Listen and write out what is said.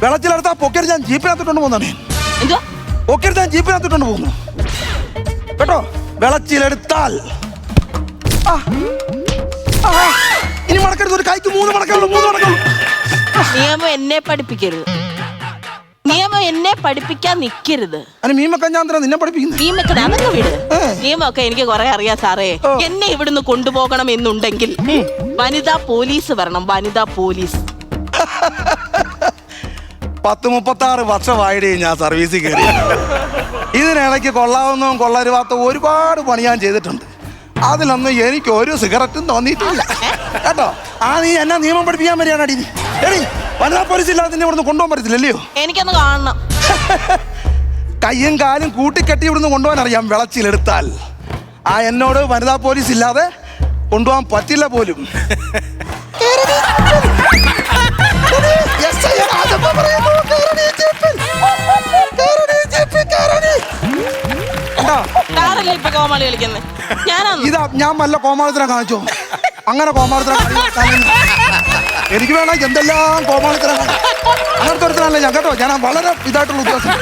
വെള്ളച്ചിലെടുത്താ പൊക്കരുത് ഞാൻ ജീപ്പിനകത്തിട്ടുണ്ട് പോകുന്നതാണ്. എന്തുവാ? പൊക്കരുത് ഞാൻ ജീപ്പിനകത്തിട്ടുണ്ട് പോകുന്നു കേട്ടോ. വെള്ളച്ചിലെടുത്താൽ ഇനി മടക്കരുത്. ഒരു കൈക്ക് 3 മടക്കുള്ളൂ. നിയമം എന്നെ പഠിപ്പിക്കരുത്. നിയമം എന്നെ പഠിപ്പിക്കാൻ നിക്കരുത്. അതിന് മീമൊക്കെ ഞാൻ നിന്നെ പഠിപ്പിക്കുന്നത്. നിയമൊക്കെ അതൊക്കെ വിട്. നിയമമൊക്കെ എനിക്ക് കുറെ അറിയാം സാറേ. എന്നെ ഇവിടുന്ന് കൊണ്ടുപോകണം എന്നുണ്ടെങ്കിൽ വനിതാ പോലീസ് വരണം. വനിതാ പോലീസ്. 36 വർഷമായിടേ ഞാൻ സർവീസിൽ കയറി. ഇതിനിടയ്ക്ക് കൊള്ളാവുന്നതും കൊള്ളരുവാത്ത ഒരുപാട് പണി ഞാൻ ചെയ്തിട്ടുണ്ട്. അതിലൊന്നും എനിക്ക് ഒരു സിഗരറ്റും തോന്നിയിട്ടില്ല കേട്ടോ. നീ എന്നാ നിയമം പഠിപ്പിക്കാൻ വരികയാണ് അടി. എടി വനിതാ പോലീസ് ഇല്ലാതെ നിന്നെ ഇവിടുന്ന് കൊണ്ടുപോകാൻ പറ്റത്തില്ലല്ലയോ? എനിക്കൊന്ന് കാണണം. കയ്യും കാലും കൂട്ടിക്കെട്ടി ഇവിടുന്ന് കൊണ്ടുപോകാൻ അറിയാം. വെള്ളച്ചിലെടുത്താൽ എന്നോട് വനിതാ പോലീസ് ഇല്ലാതെ കൊണ്ടുപോകാൻ പറ്റില്ല പോലും. ഇതാ ഞാൻ നല്ല കോമാളിത്തരം കാണിച്ചോ? അങ്ങനെ കോമാളിത്തരം എനിക്ക് വേണം എന്തെല്ലാം കോമാളിത്തരം. അങ്ങനത്തെ ഒരുത്തരല്ല ഞാൻ കേട്ടോ. ഞാൻ വളരെ ഇതായിട്ടുള്ള ഉദ്ദേശം.